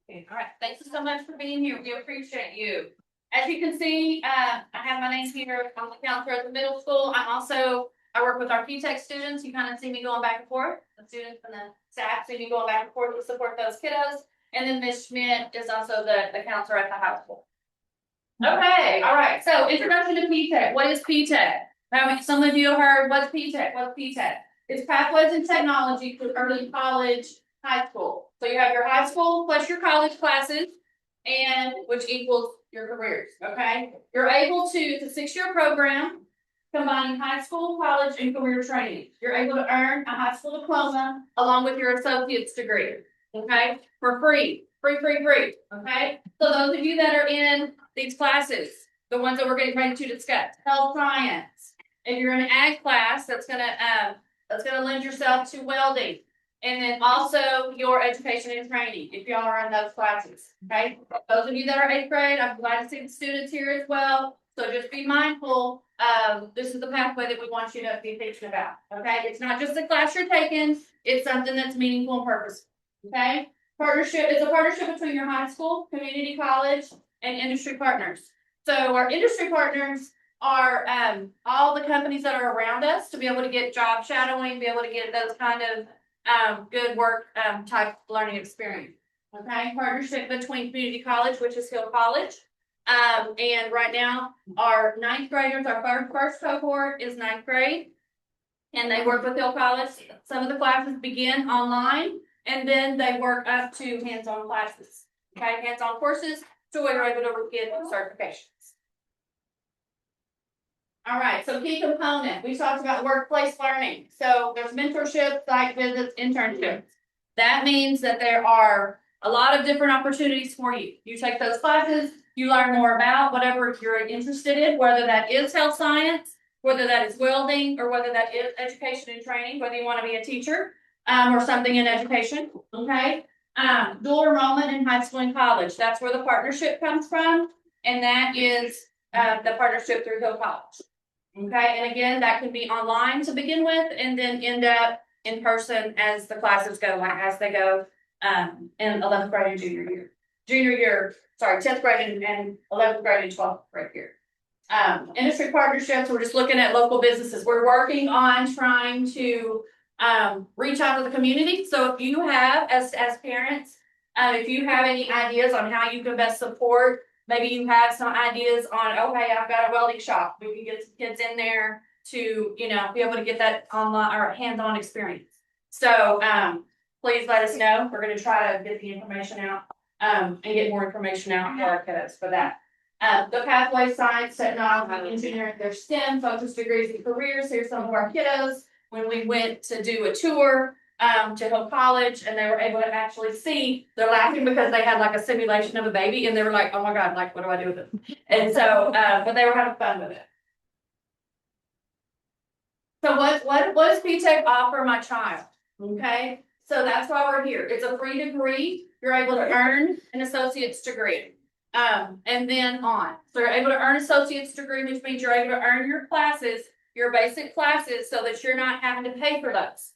Okay, all right, thanks so much for being here, we appreciate you. As you can see, I have my name here, I'm the counselor at the middle school, I work with our PTECH students, you kind of see me going back and forth, the students and the staff see me going back and forth to support those kiddos. And then Ms. Schmidt is also the counselor at the high school. Okay, all right, so introduction to PTECH, what is PTECH? Now, some of you have heard, what's PTECH, It's Pathways in Technology for Early College, High School. So you have your high school plus your college classes, and which equals your careers, okay? You're able to, it's a 6-year program, combining high school, college, and career training. You're able to earn a high school diploma along with your associate's degree, okay? For free, okay? So those of you that are in these classes, the ones that we're getting ready to discuss, health science. If you're in an ag class, that's gonna lend yourself to welding. And then also your education and training, if y'all are in those classes, okay? Those of you that are 8th grade, I'm glad to see the students here as well. So just be mindful, this is the pathway that we want you to be thinking about, okay? It's not just the class you're taking, it's something that's meaningful and purposeful, okay? Partnership is a partnership between your high school, community college, and industry partners. So our industry partners are all the companies that are around us to be able to get job shadowing, be able to get those kind of good work type learning experience. Okay, partnership between community college, which is Hill College. And right now our 9th graders, our first cohort is 9th grade. And they work with Hill College. Some of the classes begin online and then they work up to hands-on classes. Okay, hands-on courses, so we're able to get certifications. All right, so key component, we talked about workplace learning. So there's mentorship, site visits, internships. That means that there are a lot of different opportunities for you. You take those classes, you learn more about whatever you're interested in, whether that is health science, whether that is welding, or whether that is education and training, whether you want to be a teacher or something in education, okay? Dual enrollment in high school and college, that's where the partnership comes from, and that is the partnership through Hill College. Okay, and again, that can be online to begin with, and then end up in person as the classes go, as they go in 11th grade and junior year, 10th grade and 11th grade and 12th grade year. Industry partnerships, we're just looking at local businesses. We're working on trying to reach out to the community. So if you have, as parents, if you have any ideas on how you can best support, maybe you have some ideas on, okay, I've got a welding shop. We can get some kids in there to, be able to get that online or hands-on experience. So please let us know. We're going to try to get the information out and get more information out for our kiddos for that. The pathway, science, technology, engineering, their STEM focused degrees and careers. Here's some of our kiddos when we went to do a tour to Hill College, and they were able to actually see, they're laughing because they had like a simulation of a baby and they were like, oh my God, like, what do I do with it? And so, but they were having fun with it. So what does PTECH offer my child? Okay, so that's why we're here. It's a free degree. You're able to earn an associate's degree. And then on. So you're able to earn associate's degree, which means you're able to earn your classes, your basic classes, so that you're not having to pay for those.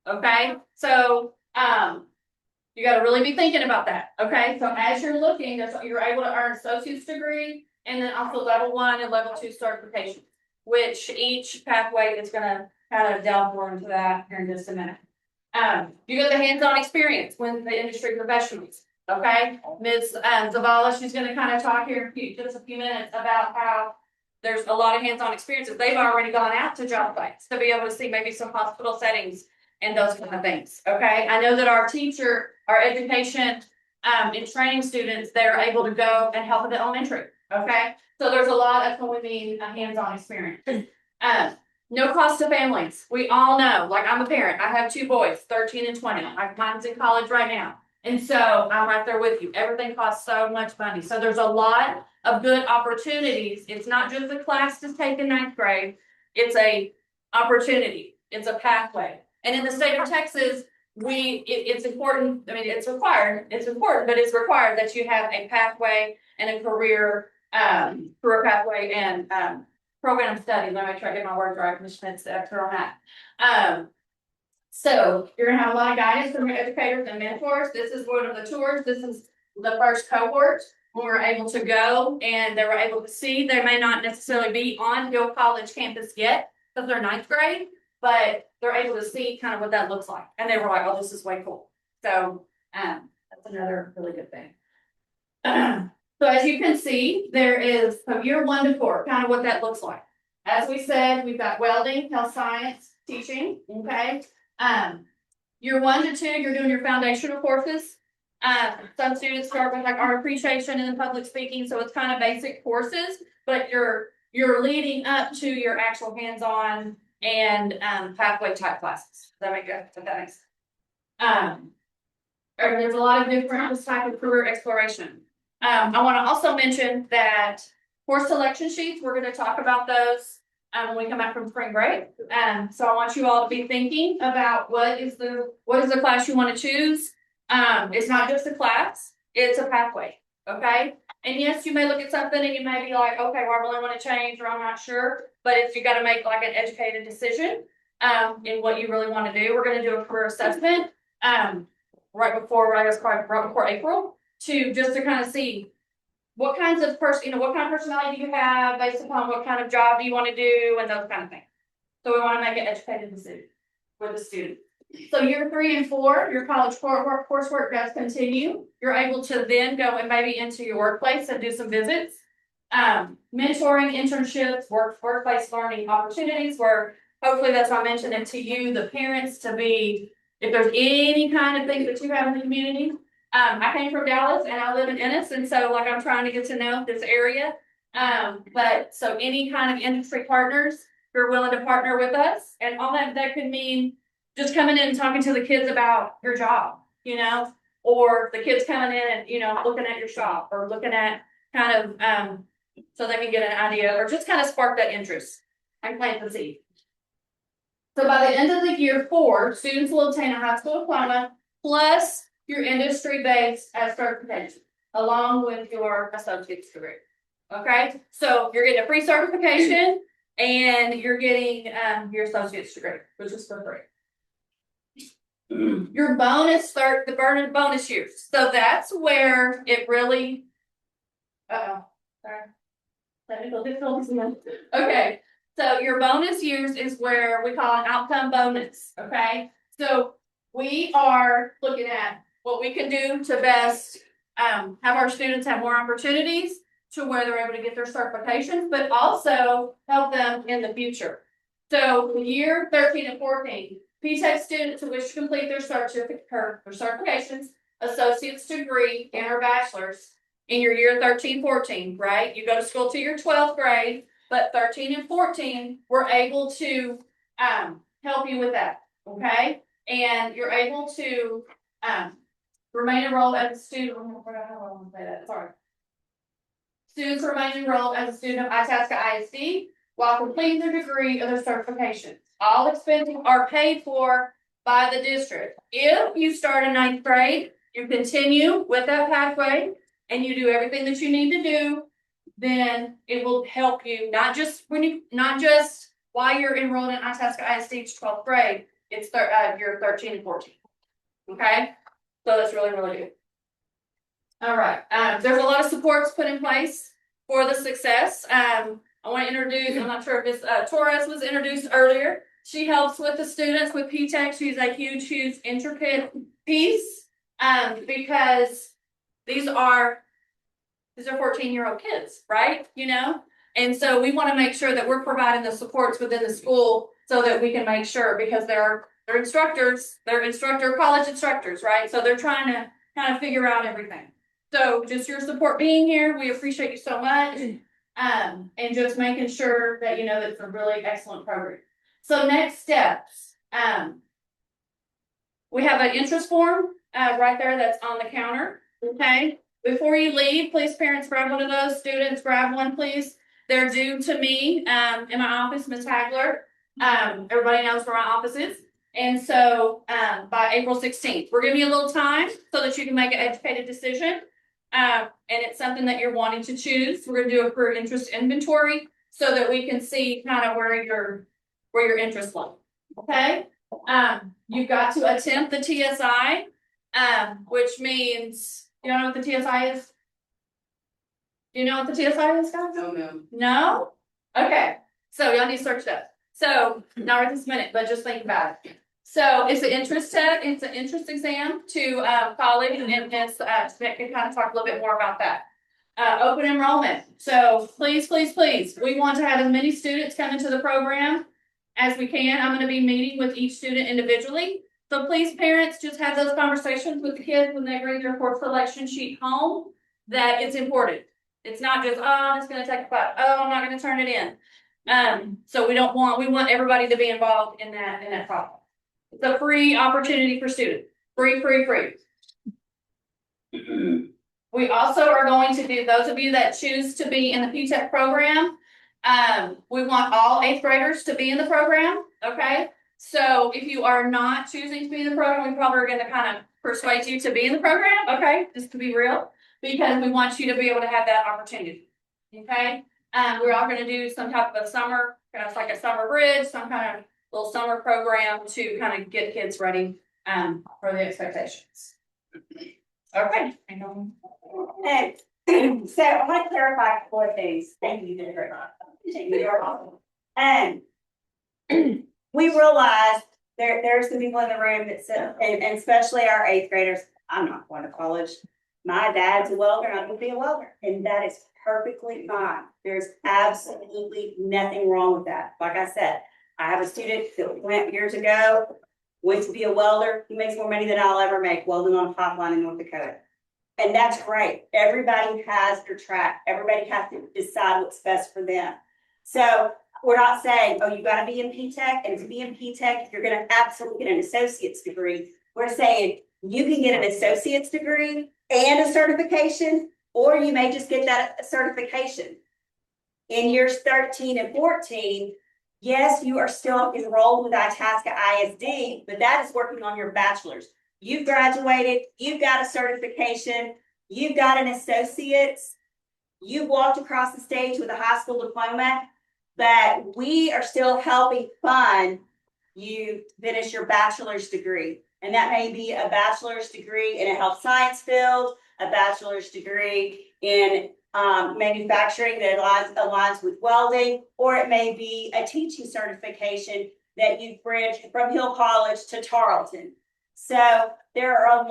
Okay, so you got to really be thinking about that. Okay, so as you're looking, you're able to earn associate's degree and then also level 1 and level 2 certifications, which each pathway is going to kind of delve more into that here in just a minute. You get the hands-on experience with the industry professionals. Okay, Ms. Zavala, she's going to kind of talk here in just a few minutes about how there's a lot of hands-on experiences. They've already gone out to job sites to be able to see maybe some hospital settings and those kind of things. Okay, I know that our education and training students, they're able to go and help with the elementary. Okay, so there's a lot that's going to mean a hands-on experience. No cost to families. We all know, like I'm a parent, I have 2 boys, 13 and 20. Mine's in college right now. And so I'm right there with you. Everything costs so much money. So there's a lot of good opportunities. It's not just a class to take in 9th grade. It's a opportunity. It's a pathway. And in the state of Texas, it's important. I mean, it's required. It's important, but it's required that you have a pathway and a career pathway and program study. Let me try to get my words right. Ms. Schmidt's the expert on that. So you're gonna have a lot of guidance from your educators and mentors. This is one of the tours. This is the first cohort, when we were able to go and they were able to see, they may not necessarily be on Hill College campus yet, because they're ninth grade, but they're able to see kind of what that looks like. And they were like, oh, this is way cool. So, that's another really good thing. So as you can see, there is from year 1 to 4, kind of what that looks like. As we said, we've got welding, health science, teaching, okay? Year 1 to 2, you're doing your foundational courses. Some students start with like art appreciation and public speaking, so it's kind of basic courses, but you're leading up to your actual hands-on and pathway type classes. Does that make good? Does that make sense? There's a lot of different type of career exploration. I want to also mention that course selection sheets, we're going to talk about those when we come back from spring break. So I want you all to be thinking about what is the class you want to choose. It's not just a class, it's a pathway. Okay. And yes, you may look at something and you may be like, okay, well, I really want to change, or I'm not sure, but if you got to make like an educated decision in what you really want to do, we're going to do a career assessment right before April, to kind of see what kinds of what kind of personality do you have based upon what kind of job do you want to do and those kind of things. So we want to make an educated decision with the student. So year 3 and 4, your college coursework does continue. You're able to then go and maybe into your workplace and do some visits. Mentoring, internships, workplace learning opportunities, where hopefully that's why I mentioned it to you, the parents, to be, if there's any kind of thing that you have in the community. I came from Dallas and I live in Ennis, and so like I'm trying to get to know this area. But so any kind of industry partners who are willing to partner with us, and all that could mean just coming in and talking to the kids about your job, or the kids coming in and, looking at your shop, or looking at kind of, so they can get an idea, or just kind of spark that interest and plant the seed. So by the end of the year 4, students will obtain a high school diploma plus your industry-based certification, along with your associate's degree. Okay, so you're getting a free certification and you're getting your associate's degree, which is for free. Your the bonus years. So that's where it really, sorry, technical difficulties. Okay, so your bonus years is where we call an outcome bonus. Okay, so we are looking at what we can do to best have our students have more opportunities to where they're able to get their certifications, but also help them in the future. So year 13 and 14. PTECH students who wish to complete their certifications, associate's degree, and or bachelor's in your year 13, 14, right? You go to school to your 12th grade, but 13 and 14, we're able to help you with that, okay? And you're able to remain enrolled as a student. Sorry. Students remain enrolled as a student of Itasca ISD while completing their degree or their certifications. All expenses are paid for by the district. If you start in 9th grade, you continue with that pathway and you do everything that you need to do, then it will help you not just while you're enrolled in Itasca ISD 12th grade, it's you're 13 and 14. Okay, so that's really, really good. All right, there's a lot of supports put in place for the success. I want to introduce, I'm not sure if Ms. Torres was introduced earlier. She helps with the students with PTECH. She's a huge, intricate piece because these are 14-year-old kids, right? And so we want to make sure that we're providing the supports within the school so that we can make sure, because they're college instructors, right? So they're trying to kind of figure out everything. So just your support being here, we appreciate you so much. And just making sure that it's a really excellent program. So next steps, we have an interest form right there that's on the counter. Okay, before you leave, please parents grab one of those. Students grab one, please. They're due to me in my office, Ms. Hagler. Everybody knows where my office is. And so by April 16th, we're giving you a little time so that you can make an educated decision. And it's something that you're wanting to choose. We're going to do a career interest inventory so that we can see kind of where your interests lie. Okay. You've got to attempt the TSI, which means You don't know what the TSI is? Do you know what the TSI is, guys? No. No? Okay, so y'all need to search that. So, not right this minute, but just think about it. So it's an interest test, it's an interest exam to college, and it's Smith can kind of talk a little bit more about that. Open enrollment. So please, we want to have as many students come into the program as we can. I'm going to be meeting with each student individually. So please, parents, just have those conversations with the kids when they bring their course selection sheet home, that it's important. It's not just, oh, I'm just going to take a class. Oh, I'm not going to turn it in. So we want everybody to be involved in that problem. It's a free opportunity for students. Free. We also are going to do, those of you that choose to be in the PTECH program, we want all 8th graders to be in the program, okay? So if you are not choosing to be in the program, we probably are going to kind of persuade you to be in the program, okay? Just to be real, because we want you to be able to have that opportunity, okay? We're all going to do some type of a summer, kind of like a summer bridge, some kind of little summer program to kind of get kids ready for the expectations. Okay. Thanks. So I want to clarify 4 things. Thank you, Jennifer. And we realize there's some people in the room that said, and especially our 8th graders, I'm not going to college. My dad's a welder, I'm going to be a welder, and that is perfectly fine. There's absolutely nothing wrong with that. Like I said, I have a student that went years ago, went to be a welder. He makes more money than I'll ever make welding on a pipeline in North Dakota. And that's great. Everybody has their track. Everybody has to decide what's best for them. So we're not saying, oh, you got to be in PTECH, and to be in PTECH, you're going to absolutely get an associate's degree. We're saying you can get an associate's degree and a certification, or you may just get that certification. In years 13 and 14, yes, you are still enrolled with Itasca ISD, but that is working on your bachelor's. You've graduated, you've got a certification, you've got an associate's, you've walked across the stage with a high school diploma, but we are still helping fund you finish your bachelor's degree. And that may be a bachelor's degree in a health science field, a bachelor's degree in manufacturing that aligns with welding, or it may be a teaching certification that you've bridged from Hill College to Tarleton. So there are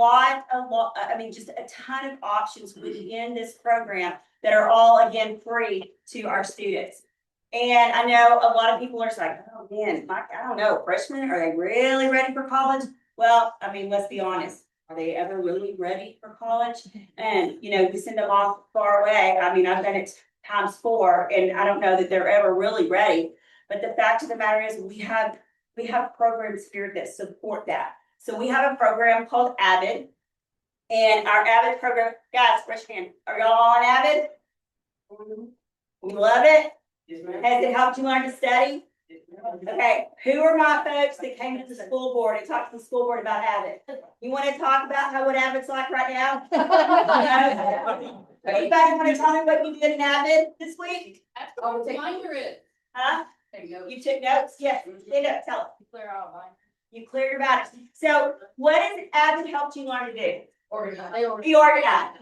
just a ton of options within this program that are all, again, free to our students. And I know a lot of people are like, oh man, I don't know, freshmen, are they really ready for college? Well, I mean, let's be honest. Are they ever really ready for college? And, you send them off far away. I mean, I've done it times 4, and I don't know that they're ever really ready. But the fact of the matter is we have programs here that support that. So we have a program called AVID, and our AVID program, guys, raise your hand. Are y'all on AVID? We love it. Has it helped you learn to study? Okay, who are my folks that came to the school board and talked to the school board about AVID? You want to talk about what AVID's like right now? Anybody want to tell me what you did in AVID this week? Oh, reminder it. Huh? You took notes? Yes, stand up, tell it. Clear out line. You cleared your boundaries. So what has AVID helped you learn to do? Organize. Be organized.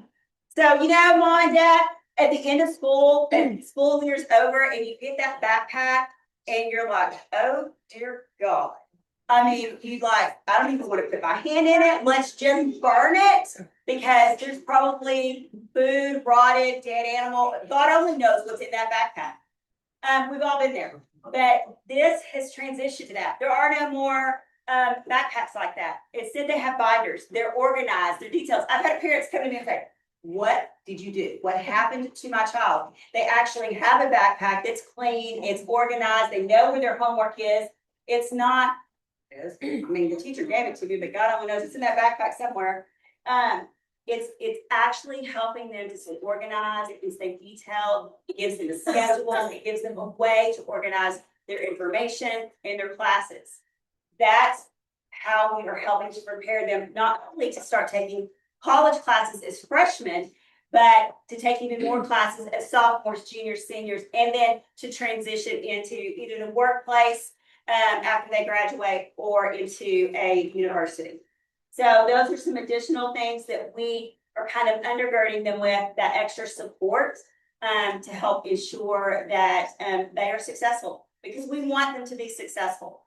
So, Mom and Dad, at the end of school, and school year's over, and you get that backpack, and you're like, oh, dear God. I mean, I don't even want to put my hand in it. Let's just burn it, because there's probably food, rotted, dead animal. God only knows what's in that backpack. We've all been there. But this has transitioned to that. There are no more backpacks like that. Instead, they have binders. They're organized. They're details. I've had parents come to me and say, what did you do? What happened to my child? They actually have a backpack that's clean. It's organized. They know where their homework is. It's not, the teacher gave it to me, but God only knows it's in that backpack somewhere. It's actually helping them to stay organized. It can stay detailed. It gives them a schedule. It gives them a way to organize their information in their classes. That's how we are helping to prepare them not only to start taking college classes as freshmen, but to take even more classes as sophomores, juniors, seniors, and then to transition into either the workplace after they graduate or into a university. So those are some additional things that we are kind of undergirding them with that extra support to help ensure that they are successful, because we want them to be successful.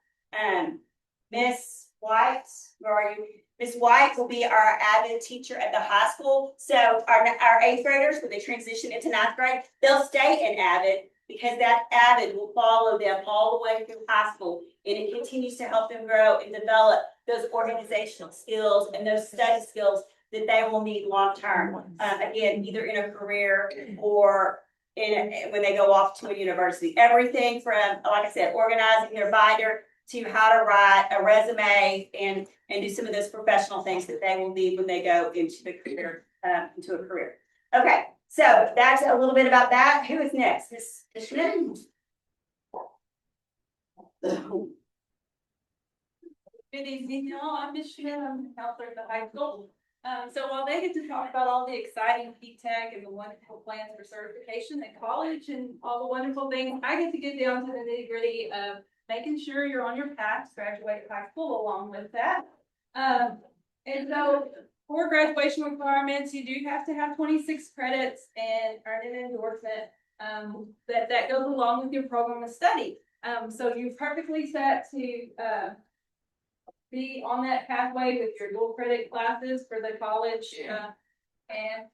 Miss White, where are you? Miss White will be our avid teacher at the high school. So our eighth graders, when they transition into ninth grade, they'll stay in avid because that avid will follow them all the way through high school, and it continues to help them grow and develop those organizational skills and those study skills that they will need long term. Again, either in a career or when they go off to a university. Everything from, like I said, organizing their binder to how to write a resume and do some of those professional things that they will need when they go into the career, into a career. Okay, so that's a little bit about that. Who is next? Miss Schmidt? Good evening, y'all. I'm Miss Schmidt. I'm the counselor at the high school. So while they get to talk about all the exciting PTECH and the wonderful plans for certification at college and all the wonderful things, I get to get down to the nitty gritty of making sure you're on your path to graduate high school along with that. And so for graduation requirements, you do have to have 26 credits and earn an endorsement that goes along with your program of study. So you're perfectly set to be on that pathway with your dual credit classes for the college and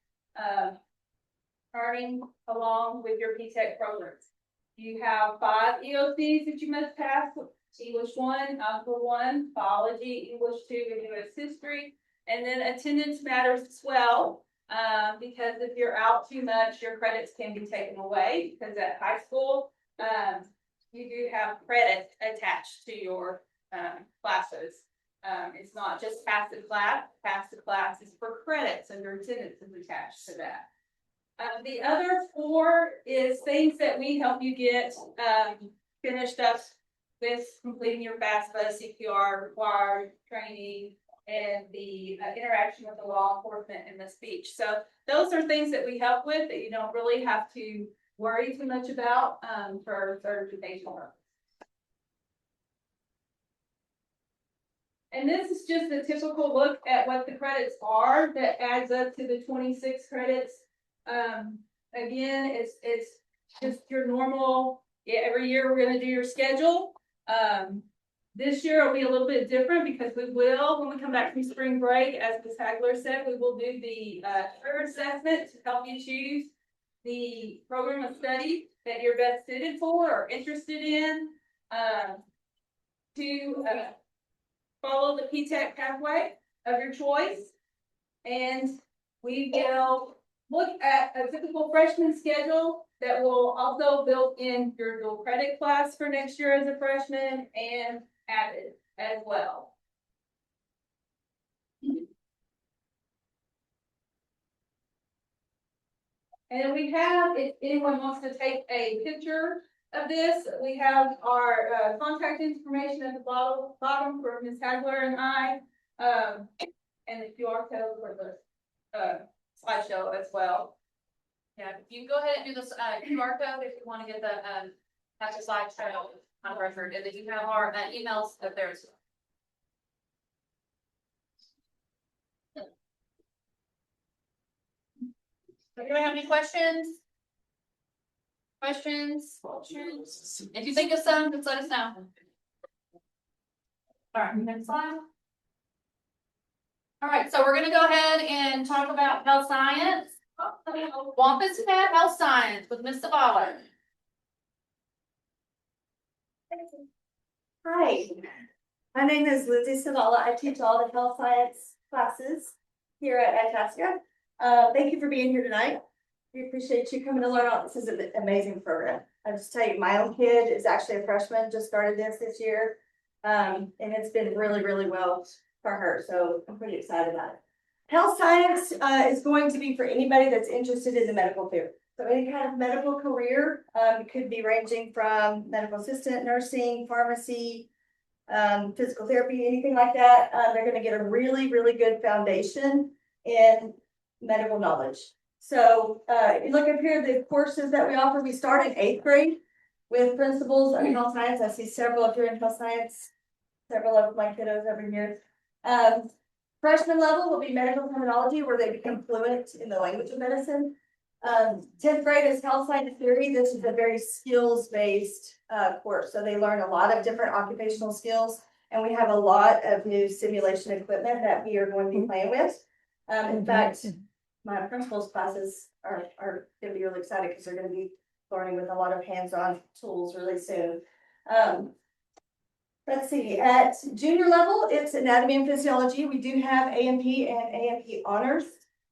earning along with your PTECH programs. You have 5 EOCs that you must pass: English 1, Algebra 1, Biology, English 2, and U.S. History. And then attendance matters as well, because if you're out too much, your credits can be taken away, because at high school, you do have credit attached to your classes. It's not just pass the class. Pass the class is for credits, and your attendance is attached to that. The other 4 is things that we help you get finished up with completing your FAFSA, CPR, required training, and the interaction with the law enforcement and the speech. So those are things that we help with that you don't really have to worry too much about for certification work. And this is just a typical look at what the credits are that adds up to the 26 credits. Again, it's just your normal, every year we're going to do your schedule. This year will be a little bit different because we will, when we come back from spring break, as Ms. Hagler said, we will do the career assessment to help you choose the program of study that you're best suited for or interested in, to follow the PTECH pathway of your choice. And we will look at a typical freshman schedule that will also build in your dual credit class for next year as a freshman and added as well. And we have, if anyone wants to take a picture of this, we have our contact information at the bottom for Ms. Hagler and I, and the QR code for the slideshow as well. Yeah, you can go ahead and do this QR code if you want to get the have the slideshow on record, and then you have our emails up there as well. Anybody have any questions? Questions? If you think of some, just let us know. All right, next slide. All right, so we're gonna go ahead and talk about health science. Wampus Cat Health Science with Ms. Zavala. Hi, my name is Lindsay Savala. I teach all the health science classes here at Itasca. Thank you for being here tonight. We appreciate you coming to learn all. This is an amazing program. I'll just tell you, my own kid is actually a freshman, just started this year. And it's been really well for her. So I'm pretty excited about it. Health science is going to be for anybody that's interested in the medical field. So any kind of medical career, could be ranging from medical assistant, nursing, pharmacy, physical therapy, anything like that. They're going to get a really good foundation in medical knowledge. So if you look up here, the courses that we offer, we start in 8th grade with principles of health science. I see several of you in health science, several of my kiddos every year. Freshman level will be medical terminology, where they become fluent in the language of medicine. 10th grade is health science theory. This is a very skills-based course. So they learn a lot of different occupational skills. And we have a lot of new simulation equipment that we are going to be playing with. In fact, my principal's classes are going to be really excited because they're going to be learning with a lot of hands-on tools really soon. Let's see, at junior level, it's anatomy and physiology. We do have A&P and A&P honors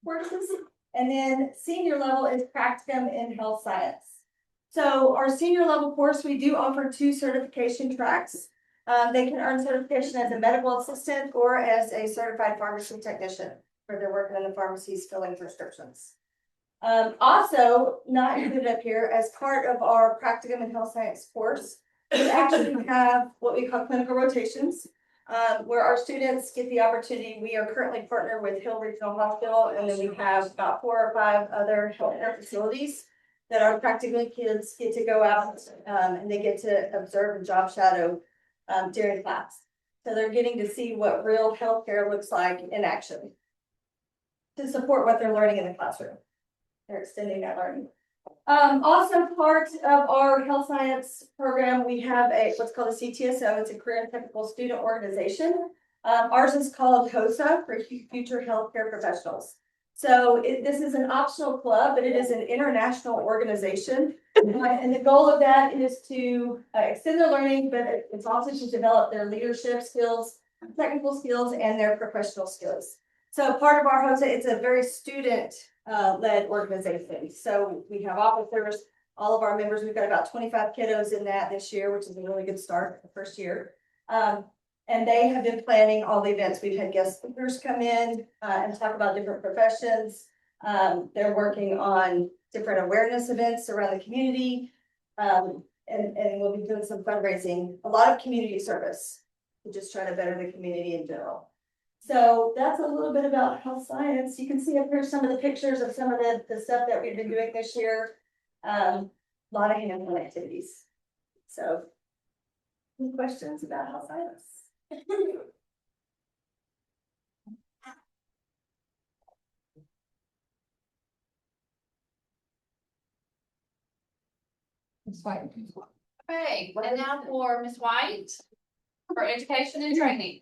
courses. And then senior level is practicum in health science. So our senior level course, we do offer 2 certification tracks. They can earn certification as a medical assistant or as a certified pharmacy technician, where they're working in the pharmacies filling prescriptions. Also, not included up here, as part of our practicum in health science course, we actually have what we call clinical rotations, where our students get the opportunity. We are currently partnered with Hill Regional Hospital, and then we have about 4 or 5 other healthcare facilities that our practicum kids get to go out, and they get to observe and job shadow during class. So they're getting to see what real healthcare looks like in action to support what they're learning in the classroom. They're extending that learning. Also part of our health science program, we have what's called a CTSO. It's a career and technical student organization. Ours is called HOSA, for Future Healthcare Professionals. So this is an optional club, but it is an international organization. And the goal of that is to extend their learning, but it's also to develop their leadership skills, technical skills, and their professional skills. So part of our HOSA, it's a very student led organization. So we have officers, all of our members, we've got about 25 kiddos in that this year, which is a really good start the first year. And they have been planning all the events. We've had guest speakers come in and talk about different professions. They're working on different awareness events around the community. And we'll be doing some fundraising, a lot of community service to just try to better the community in general. So that's a little bit about health science. You can see up here some of the pictures of some of the stuff that we've been doing this year. A lot of hands-on activities. So, any questions about health science? Okay, and now for Ms. White, for education and training.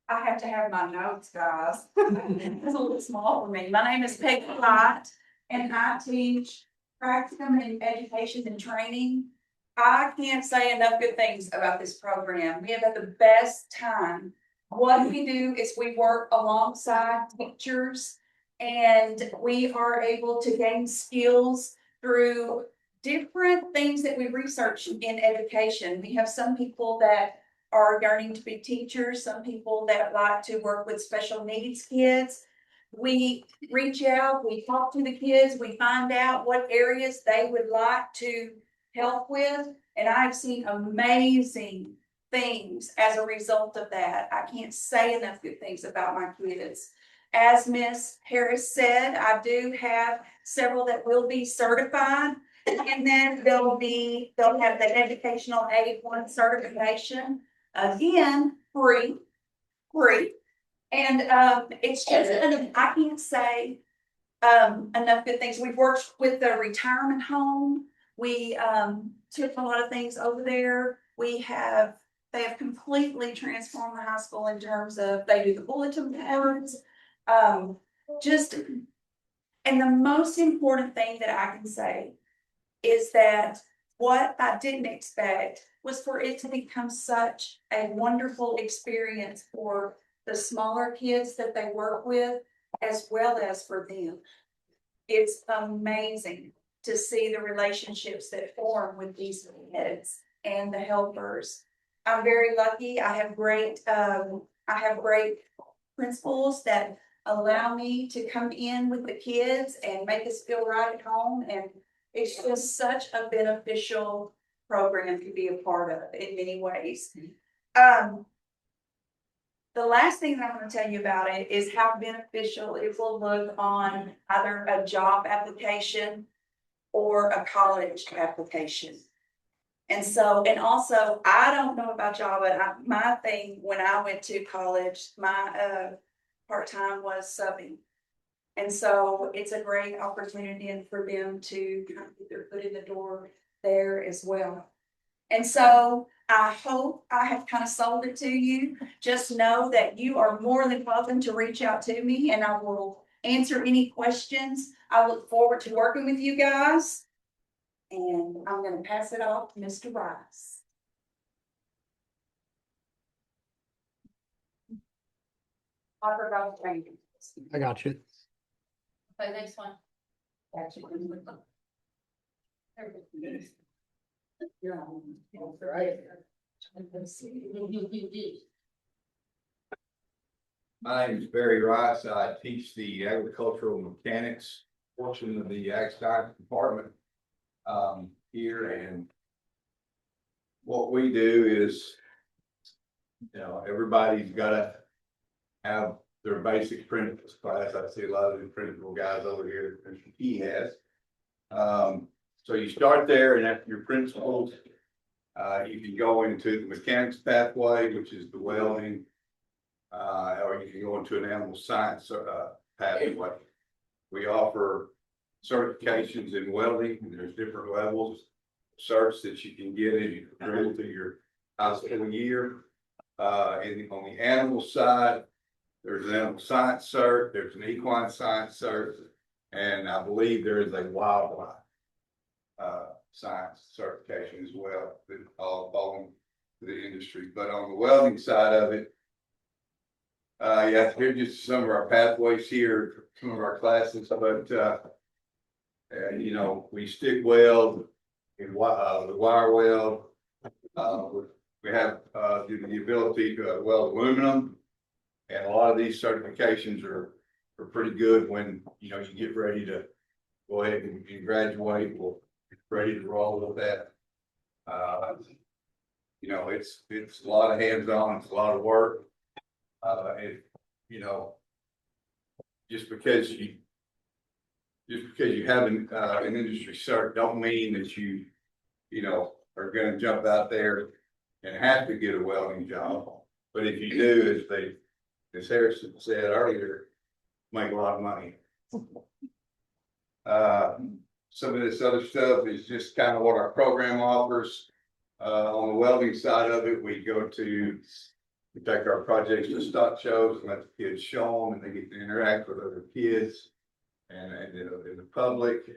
I have to have my notes, guys. It's a little small for me. My name is Peggy White, and I teach practicum in education and training. I can't say enough good things about this program. We have had the best time. What we do is we work alongside teachers, and we are able to gain skills through different things that we research in education. We have some people that are yearning to be teachers, some people that like to work with special needs kids. We reach out, we talk to the kids, we find out what areas they would like to help with. And I've seen amazing things as a result of that. I can't say enough good things about my kids. As Miss Harris said, I do have several that will be certified. And then they'll have the educational aid 1 certification. Again, free. And it's just, I can't say enough good things. We've worked with the retirement home. We took a lot of things over there. They have completely transformed the high school in terms of they do the bulletin boards. And the most important thing that I can say is that what I didn't expect was for it to become such a wonderful experience for the smaller kids that they work with, as well as for them. It's amazing to see the relationships that form with these kids and the helpers. I'm very lucky. I have great principals that allow me to come in with the kids and make us feel right at home. And it's just such a beneficial program to be a part of in many ways. The last thing that I'm going to tell you about it is how beneficial it will look on either a job application or a college application. And so, and also, I don't know about y'all, but my thing, when I went to college, my, part-time was subbing. And so it's a great opportunity and for them to kind of get their foot in the door there as well. And so I hope I have kind of sold it to you. Just know that you are more than welcome to reach out to me and I will answer any questions. I look forward to working with you guys. And I'm gonna pass it off to Mr. Rice. I forgot to thank you. I got you. Okay, next one. You're on. Right. My name is Barry Rice. I teach the agricultural mechanics portion of the ag science department here, and what we do is, everybody's gotta have their basic principles class. I see a lot of the principal guys over here that he has. So you start there, and after your principles, you can go into the mechanics pathway, which is the welding, or you can go into an animal science pathway. We offer certifications in welding, and there's different levels, certs that you can get as you go through your high school year. On the animal side, there's an animal science cert, there's an equine science cert, and I believe there is a wildlife science certification as well, that all belong to the industry. But on the welding side of it, here's just some of our pathways here, some of our classes, but we stick weld in the wire weld. We have the ability to weld aluminum, and a lot of these certifications are pretty good when you get ready to go ahead and graduate. We'll be ready to roll with that. It's a lot of hands-on, it's a lot of work. Just because you have an industry cert, don't mean that you are gonna jump out there and have to get a welding job. But if you do, as Harrison said earlier, make a lot of money. Some of this other stuff is just kind of what our program offers. On the welding side of it, we take our projects to stock shows and let the kids show them, and they get to interact with other kids and in the public.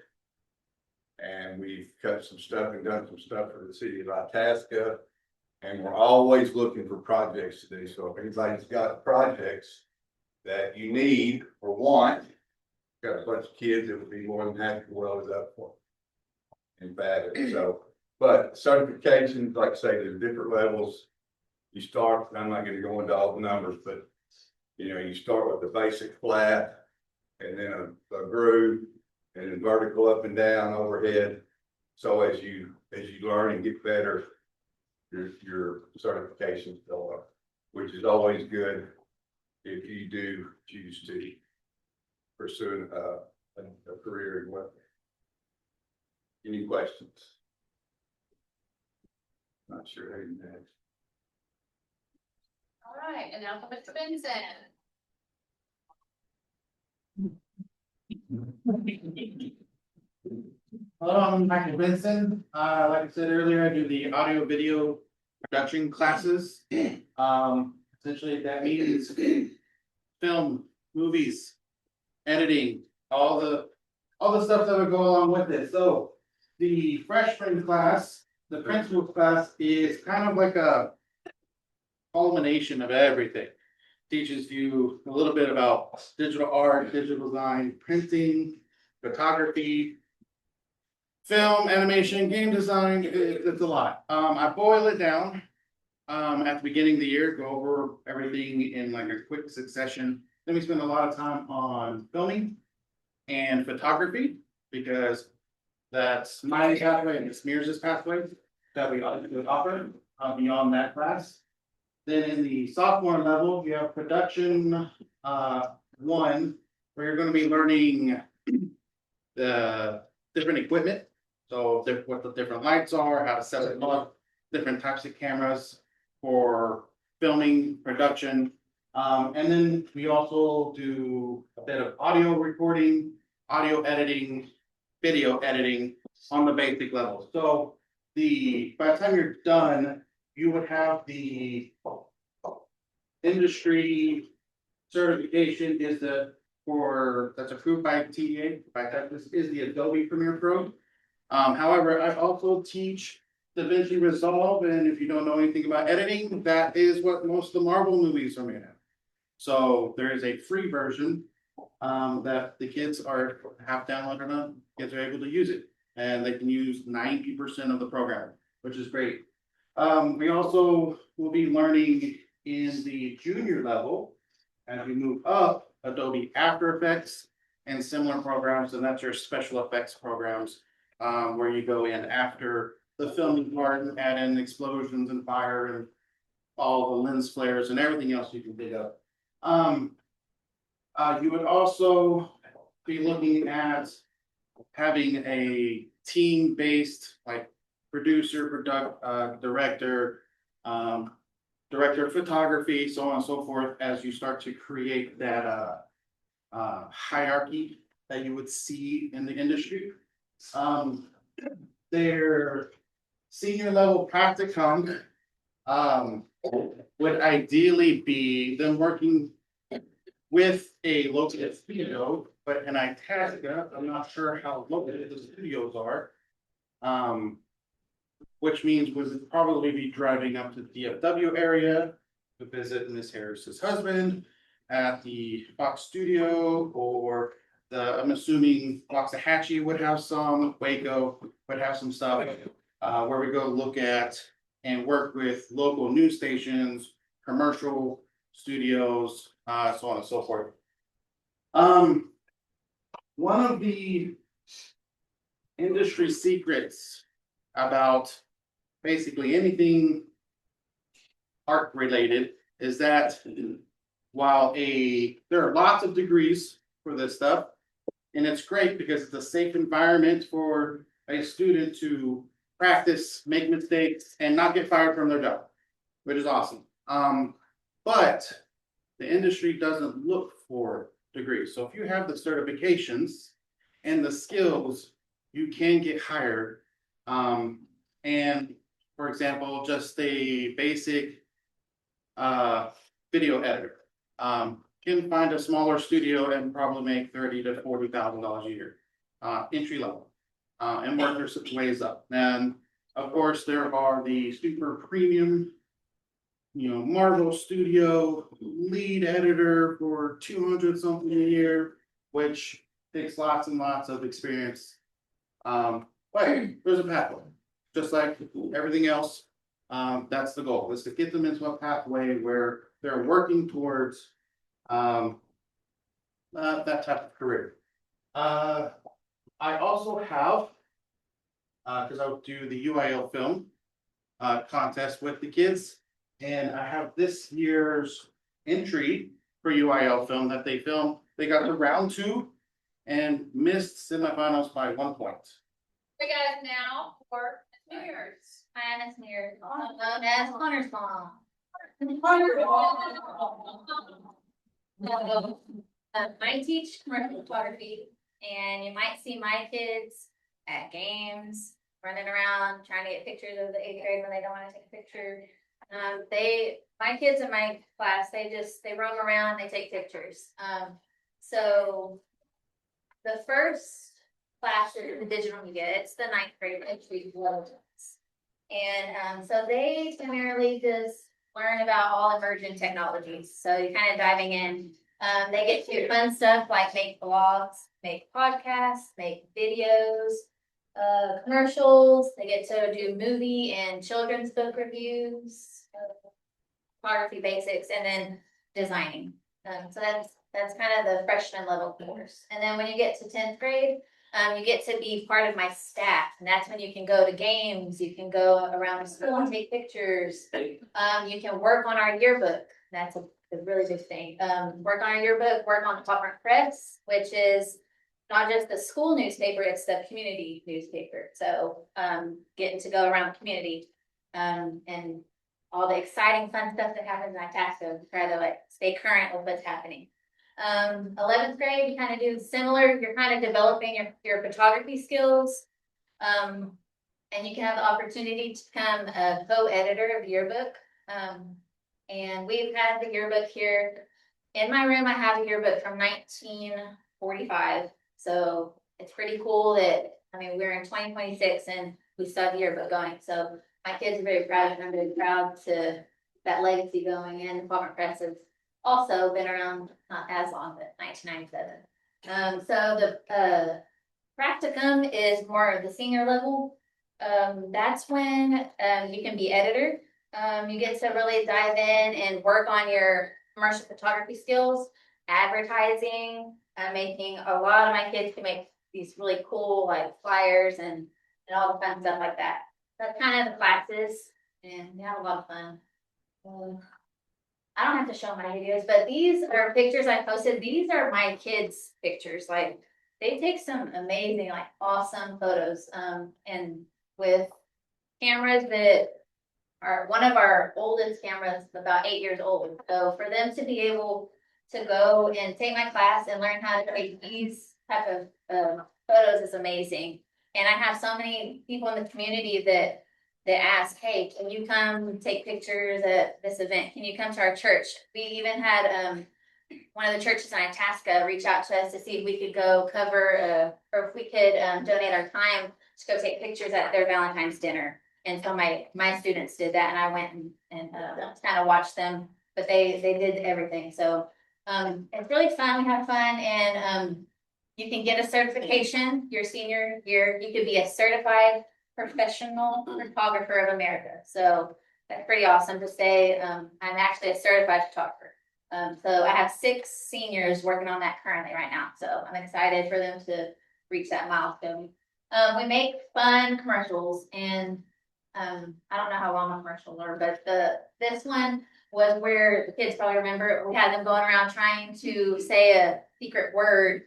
And we've cut some stuff and done some stuff for the city of Itasca. And we're always looking for projects to do. So if anybody's got projects that you need or want, got a bunch of kids that would be more than happy to weld it up for. In fact, but certifications, like I say, there's different levels. You start, I'm not gonna go into all the numbers, but you start with the basic flat, and then a groove, and then vertical up and down, overhead. So as you learn and get better, your certifications go up, which is always good if you do choose to pursue a career in welding. Any questions? Not sure how you next. All right, and now for Mr. Benson. Hello, I'm Michael Benson. Like I said earlier, I do the audio video production classes. Essentially that means film, movies, editing, all the stuff that would go along with it. So the freshman class, the principal class, is kind of like a culmination of everything. Teaches you a little bit about digital art, digital design, printing, photography, film, animation, game design. It's a lot. I boil it down at the beginning of the year, go over everything in like a quick succession. Then we spend a lot of time on filming and photography, because that's my pathway and it's Mears' pathway that we offer beyond that class. Then in the sophomore level, you have production 1, where you're going to be learning the different equipment So what the different lights are, how to set them up, different types of cameras for filming, production. And then we also do a bit of audio recording, audio editing, video editing on the basic level. So by the time you're done, you would have the industry certification that's approved by TEA, by Texas, is the Adobe Premiere Pro. However, I also teach DaVinci Resolve, and if you don't know anything about editing, that is what most of the Marvel movies are made of. So there is a free version that the kids have downloaded on. Kids are able to use it, and they can use 90% of the program, which is great. We also will be learning in the junior level as we move up Adobe After Effects and similar programs, and that's your special effects programs, where you go in after the filming part and add in explosions and fire and all the lens flares and everything else you can think of. You would also be looking at having a team-based, like producer, director, director of photography, so on and so forth, as you start to create that hierarchy that you would see in the industry. Their senior level practicum would ideally be them working with a local studio, but in Itasca, I'm not sure how local the studios are. Which means we would probably be driving up to the DFW area to visit Miss Harris's husband at the Fox studio, or I'm assuming Waxahachie would have some, Waco would have some stuff, where we go look at and work with local news stations, commercial studios, so on and so forth. One of the industry secrets about basically anything art related is that while there are lots of degrees for this stuff, and it's great because it's a safe environment for a student to practice, make mistakes, and not get fired from their job, which is awesome. But the industry doesn't look for degrees. So if you have the certifications and the skills, you can get hired. And for example, just a basic video editor can find a smaller studio and probably make $30,000 to $40,000 a year, entry level, and work their ways up. And of course, there are the super premium, Marvel Studio lead editor for 200 something a year, which takes lots and lots of experience. But there's a pathway, just like everything else. That's the goal, is to get them into a pathway where they're working towards that type of career. I also have, because I would do the UIL film contest with the kids, and I have this year's entry for UIL film that they filmed. They got to round 2 and missed semifinals by 1 point. We guys now for New Year's. Hi, Miss New Year's, also known as Hunter's Mom. So, I teach commercial photography, and you might see my kids at games, running around, trying to get pictures of the 8th grade when they don't want to take a picture. My kids in my class, they roam around, they take pictures. So the first class is the digital media. It's the 9th grade entry level. And so they primarily just learn about all emerging technologies. So you're kind of diving in. They get to do fun stuff like make blogs, make podcasts, make videos, commercials. They get to do movie and children's book reviews, photography basics, and then designing. So that's kind of the freshman level course. And then when you get to 10th grade, you get to be part of my staff, and that's when you can go to games, you can go around the school and take pictures. You can work on our yearbook. That's a really big thing. Work on our yearbook, work on the top press, which is not just the school newspaper, it's the community newspaper. So, getting to go around the community, and all the exciting fun stuff that happens in Itasca, try to like stay current with what's happening. 11th grade, you kind of do similar, you're kind of developing your photography skills. And you can have the opportunity to become a co-editor of the yearbook. And we've had the yearbook here. In my room, I have a yearbook from 1945. So it's pretty cool that, I mean, we're in 2026 and we still have the yearbook going. So my kids are very proud and I'm very proud to that legacy going. And the Palmer Press has also been around not as long, but 1997. So the practicum is more of the senior level. That's when you can be editor. You get to really dive in and work on your commercial photography skills, advertising, making a lot of my kids can make these really cool like flyers and all the fun stuff like that. That's kind of the classes, and we have a lot of fun. I don't have to show my videos, but these are pictures I posted. These are my kids' pictures. Like they take some amazing, like awesome photos. And with cameras that are one of our oldest cameras, about 8 years old. So for them to be able to go and take my class and learn how to take these type of photos is amazing. And I have so many people in the community that ask, hey, can you come take pictures at this event? Can you come to our church? We even had one of the churches in Itasca reach out to us to see if we could go cover or if we could donate our time to go take pictures at their Valentine's dinner. And so my students did that, and I went and kind of watched them, but they did everything. So it's really fun. We have fun, and you can get a certification your senior year. You could be a certified professional photographer of America. So that's pretty awesome to say. I'm actually a certified photographer. So I have 6 seniors working on that currently right now. So I'm excited for them to reach that milestone. We make fun commercials, and I don't know how long the commercials are, but this one was where the kids probably remember we had them going around trying to say a secret word.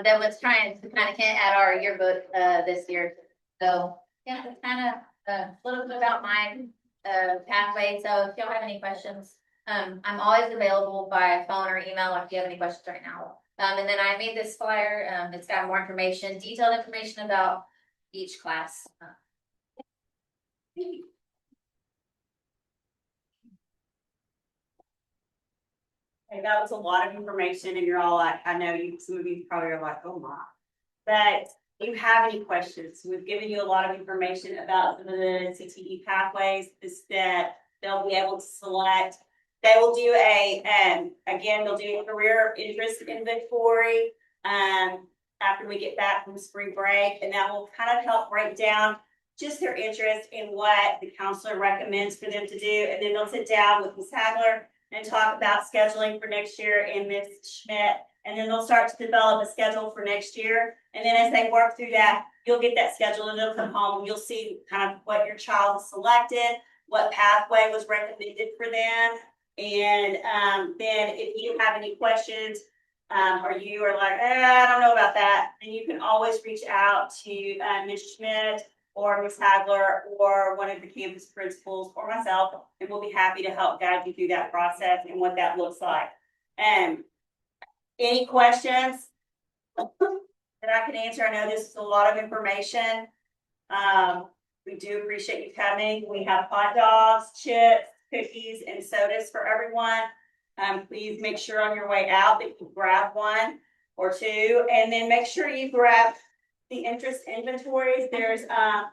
That was trying to kind of hint at our yearbook this year. So yeah, it's kind of a little bit about my pathway. So if y'all have any questions, I'm always available by phone or email if you have any questions right now. And then I made this flyer. It's got more information, detailed information about each class. Okay, that was a lot of information and you're all like, I know you, some of you probably are like, oh my. But if you have any questions, we've given you a lot of information about some of the CTE pathways, the step, they'll be able to select. They will do again, they'll do a career interest inventory, after we get back from spring break, and that will kind of help break down just their interest in what the counselor recommends for them to do. And then they'll sit down with Ms. Hagler and talk about scheduling for next year and Ms. Schmidt. And then they'll start to develop a schedule for next year. And then as they work through that, you'll get that schedule and they'll come home and you'll see kind of what your child has selected, what pathway was recommended for them. And then if you have any questions, or you are like, I don't know about that, then you can always reach out to Ms. Schmidt or Ms. Hagler or one of the campus principals or myself, and we'll be happy to help guide you through that process and what that looks like. Any questions that I can answer? I know this is a lot of information. We do appreciate you coming. We have hot dogs, chips, cookies, and sodas for everyone. Please make sure on your way out that you grab 1 or 2, and then make sure you grab the interest inventories. There's a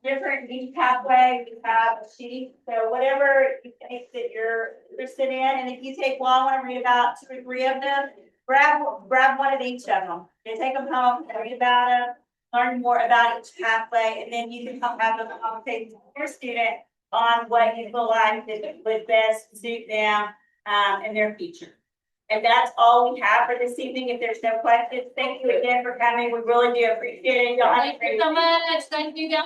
different each pathway. We have a sheet, so whatever you think that you're interested in, and if you take one, want to read about 2 or 3 of them, grab one of each of them. And take them home and read about them, learn more about each pathway, and then you can come have a conversation with your student on what you feel like that would best suit them and their future. And that's all we have for this evening. If there's no questions, thank you again for coming. We really do appreciate it. Thank you so much. Thank you guys.